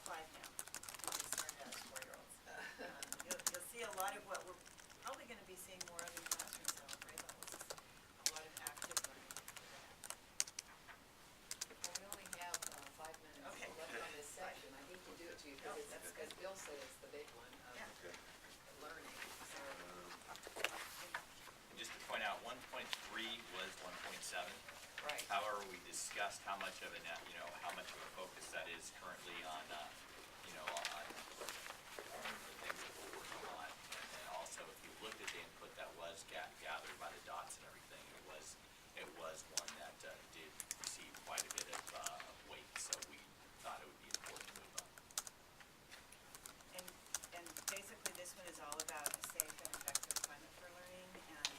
5 now. They started out as 4-year-olds. You'll see a lot of what we're probably going to be seeing more of in classrooms at all grade levels. A lot of active learning. Well, we only have 5 minutes left on this section. I hate to do it to you because that's because Bill said it's the big one of learning. So. And just to point out, 1.3 was 1.7. Right. However, we discussed how much of how much of a focus that is currently on, on the things that we're working on. And also, if you looked at the input that was gathered by the dots and everything, it was one that did receive quite a bit of weight. So we thought it would be important to move up. And basically, this one is all about a safe and effective climate for learning. And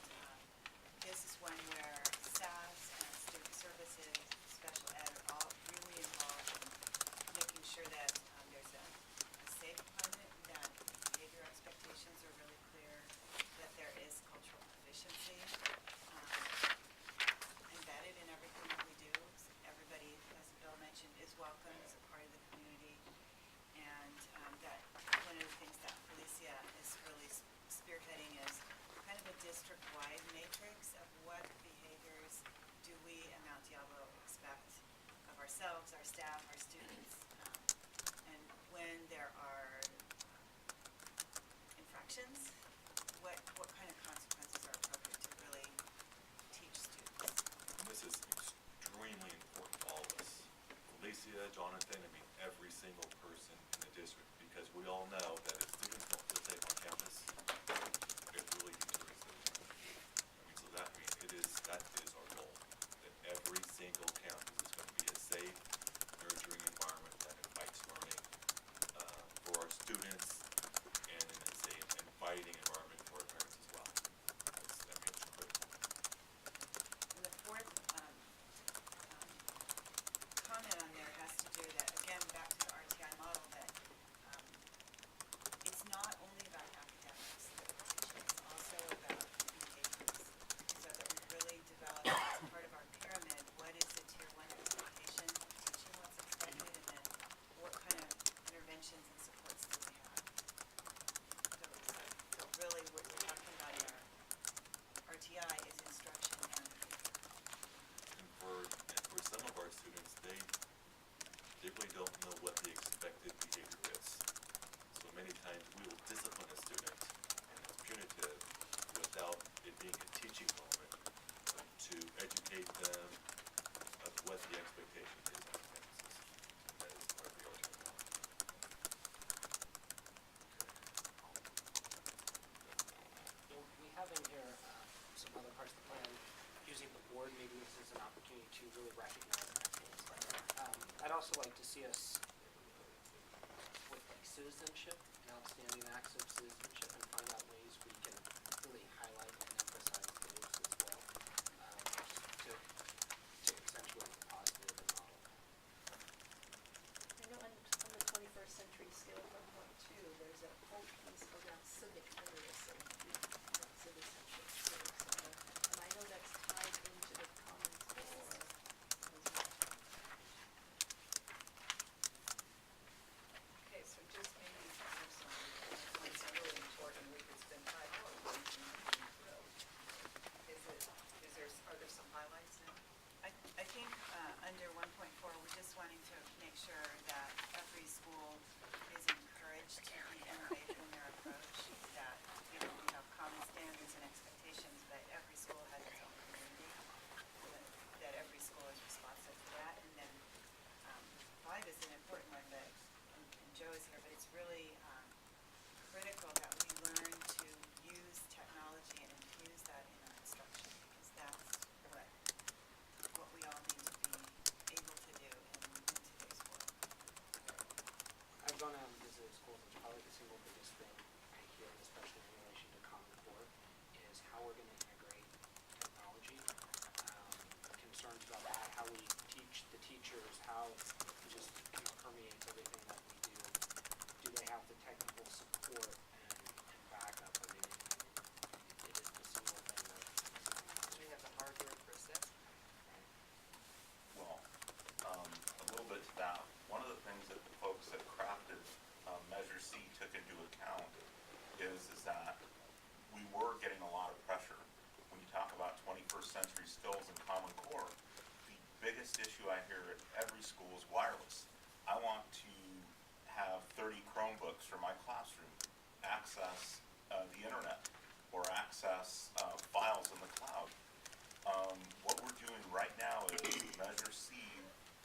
this is one where staff and student services, special ed are all really involved in making sure that there's a safe climate, that behavior expectations are really clear, that there is cultural proficiency embedded in everything that we do. Everybody, as Bill mentioned, is welcome as a part of the community. And that one of the things that Felicia is really spearheading is kind of a district-wide matrix of what behaviors do we at Mount Diablo expect of ourselves, our staff, our students, and when there are infractions, what kind of consequences are appropriate to really teach students. And this is extremely important to all of us. Felicia, Jonathan, every single person in the district, because we all know that if students don't feel safe on campus, it really hinders them. So that is our goal, that every single campus is going to be a safe, nurturing environment that invites learning for our students, and it's an inviting environment for our parents as well. It's critical. And the fourth comment on there has to do that, again, back to the RTI model, that it's not only about academics that we're teaching, it's also about behaviors. So that we really develop as part of our pyramid, what is the tier 1 expectation of teaching what's expected, and then what kind of interventions and supports do we have. So really what we're talking about in our RTI is instruction and behavior. And for some of our students, they really don't know what the expected behavior is. So many times we will discipline a student, and it's punitive, without it being a teaching moment to educate them of what the expectation is on campuses. And that is part of the RTI model. We have in here some other parts of the plan. Using the board, maybe this is an opportunity to really recognize excellence. I'd also like to see us with like citizenship and outstanding acts of citizenship, and find out ways we can really highlight and emphasize those as well, to accentuate the positive in all of that. I know on the 21st century scale 1.2, there's a whole piece around civic literacy, not citizenship. And I know that's tied into the Common Core as well. Okay, so just maybe have some points that are really important. We could spend 5 hours on through. biggest issue I hear at every school is wireless. I want to have 30 Chromebooks for my classroom access the internet or access files in the cloud. What we're doing right now is Measure C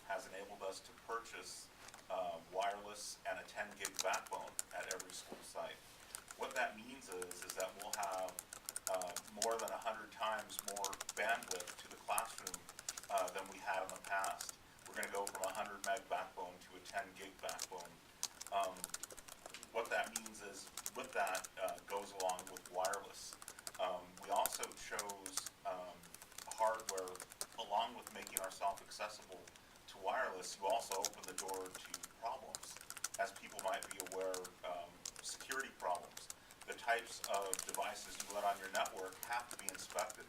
has enabled us to purchase wireless and a 10 gig backbone at every school site. What that means is that we'll have more than 100 times more bandwidth to the classroom than we had in the past. We're going to go from a 100 meg backbone to a 10 gig backbone. What that means is with that goes along with wireless. We also chose hardware along with making ourselves accessible to wireless. You also open the door to problems. As people might be aware, security problems. The types of devices you let on your network have to be inspected.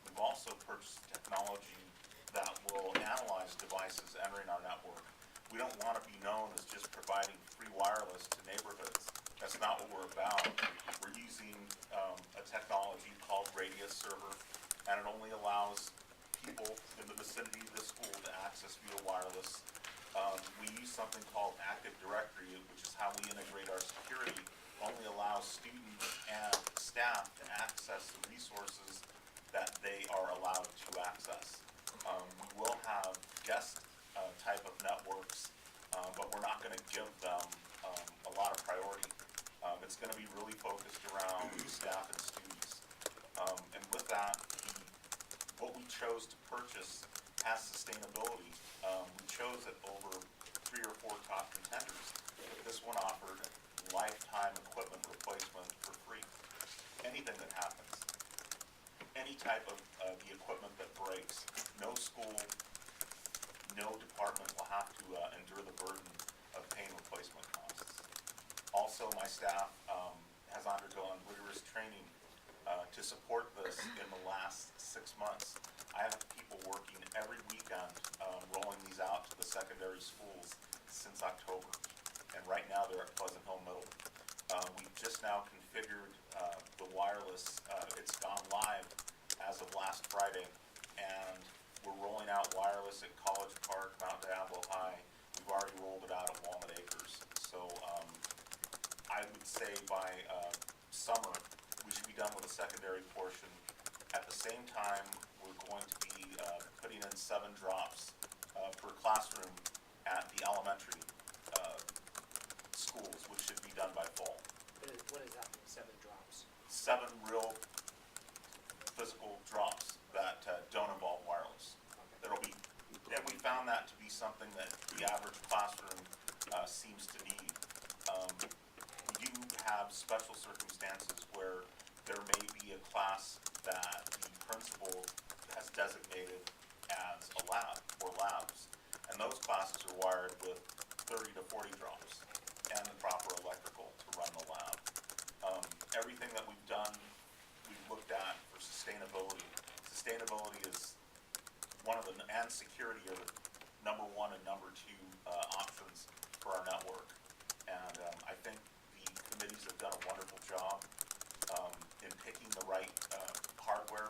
We've also purchased technology that will analyze devices entering our network. We don't want to be known as just providing free wireless to neighborhoods. That's not what we're about. We're using a technology called Radius Server, and it only allows people in the vicinity of the school to access via wireless. We use something called Active Directory, which is how we integrate our security. It only allows students and staff to access the resources that they are allowed to access. We will have guest type of networks, but we're not going to give them a lot of priority. It's going to be really focused around staff and students. And with that, what we chose to purchase has sustainability. We chose it over 3 or 4 top contenders. This one offered lifetime equipment replacement for free. Anything that happens, any type of the equipment that breaks, no school, no department will have to endure the burden of paying replacement costs. Also, my staff has undergone rigorous training to support this in the last 6 months. I have people working every weekend rolling these out to the secondary schools since October, and right now they're at Pleasant Hill Middle. We've just now configured the wireless. It's gone live as of last Friday, and we're rolling out wireless at College Park, Mount Diablo High. We've already rolled it out at Walnut Acres. So I would say by summer, we should be done with the secondary portion. At the same time, we're going to be putting in 7 drops per classroom at the elementary schools, which should be done by fall. What is that, 7 drops? 7 real physical drops that don't involve wireless. That'll be, and we found that to be something that the average classroom seems to need. We do have special circumstances where there may be a class that the principal has designated as a lab or labs, and those classes are wired with 30 to 40 drops and the proper electrical to run the lab. Everything that we've done, we've looked at for sustainability. Sustainability is one of the, and security are the number 1 and number 2 options for our network. And I think the committees have done a wonderful job in picking the right hardware,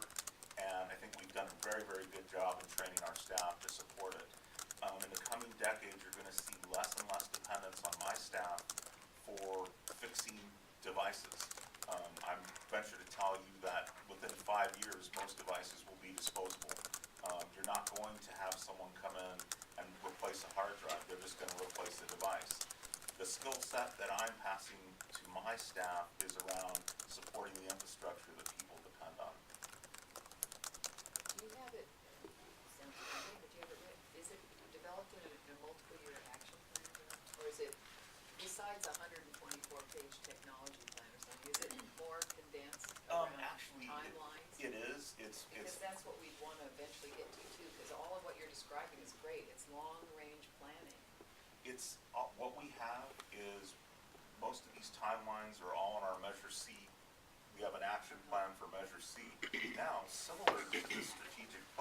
and I think we've done a very, very good job in training our staff to support it. In the coming decades, you're going to see less and less dependence on my staff for fixing devices. I'm venture to tell you that within 5 years, most devices will be disposable. You're not going to have someone come in and replace a hard drive. They're just going to replace the device. The skill set that I'm passing to my staff is around supporting the infrastructure that people depend on. Do you have it, sounds familiar, but do you have it written, is it developed in a multiple year action plan, or is it, besides a 124-page technology plan or something, is it more condensed around Actually, timelines? it is. It's Because that's what we'd want to eventually get to too, because all of what you're describing is great, it's long-range planning. It's what we have is most of these timelines are all in our Measure C. We have an action plan for Measure C. Now, similar to the strategic plan.